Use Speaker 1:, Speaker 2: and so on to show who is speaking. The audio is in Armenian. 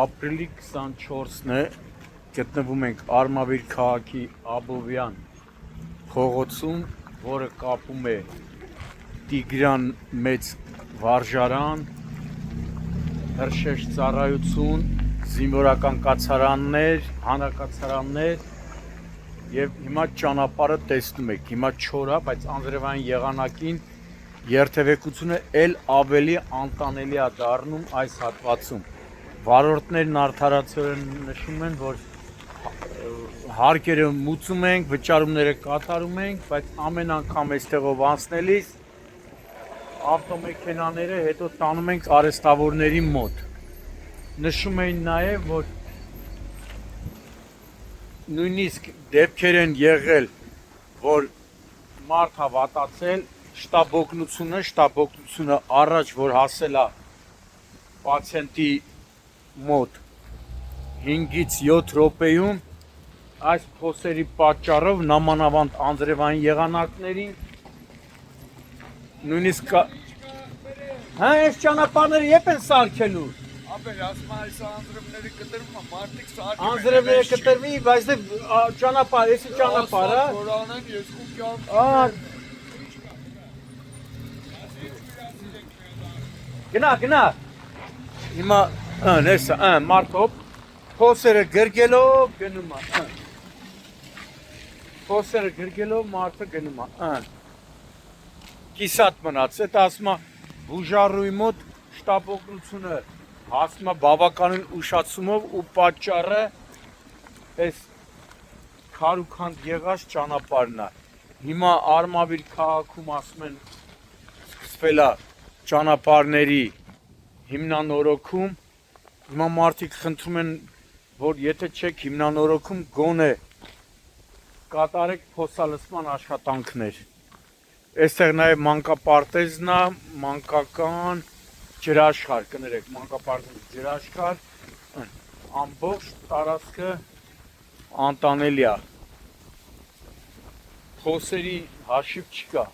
Speaker 1: Ապրիլի 24-ն է, գտնվում ենք Արմավիր քաղաքի Աբովյան փողոցում, որը կապում է Տիգրան մեծ վարժարան, հրշեջ ծառայություն, զինվորական կացարաններ, հանրակացարաններ եւ հիմա ճանապարհը տեսնում եք, հիմա չոր է, բայց անձրևային եղանակին երթևեկությունը ել ավելի անտանելի է դառնում այս հատվածում։ Վարորդներն արդարացիորեն նշում են, որ հարկերը մուծում ենք, վճարումները կատարում ենք, բայց ամեն անգամ այստեղով անցնելիս ավտոմեքենաները հետո տանում ենք արեստավորների մոտ։ Նշում էին նաև, որ նույնիսկ դեպքեր են եղել, որ մարդ է վատացել, շտապ օգնությունը առաջ, որ հասել է պացիենտի մոտ 5-ից 7 րոպեում, այս փոսերի պատճառով նամանավանդ անձրևային եղանակներին նույնիսկ հա, այս ճանապարհները երբ են սարքելու։
Speaker 2: Ապեր, ասում այս անձրևները կտրվում է, մարդիկ սարքում են։
Speaker 1: Անձրևները կտրվի, բայց դե ճանապարհ, էսի ճանապարհ է։
Speaker 2: Որ անեն, ես քուքյամ։
Speaker 1: Գնա։ Հիմա հեսա, մարդով փոսերը գրգելով գնում է։ Փոսերը գրգելով մարդը գնում է։ Կիսատ մնաց, դա ասում է բուժառուի մոտ շտապ օգնությունը հասնում է բավականին ուշացումով ու պատճառը այս քարուքանդ եղած ճանապարհն է։ Հիմա Արմավիր քաղաքում ասում են սկսվել է ճանապարհների հիմնանորոգում, հիմա մարդիկ խնդրում են, որ եթե չեք հիմնանորոգում, գոնե կատարեք փոսալսման աշխատանքներ։ Այստեղ նաև մանկապարտեզն է, մանկական ջրաշխար, կներեք, մանկապարտեզ ջրաշխար, ամբողջ տարածքը անտանելի է։ Փոսերի հաշիվ չկա։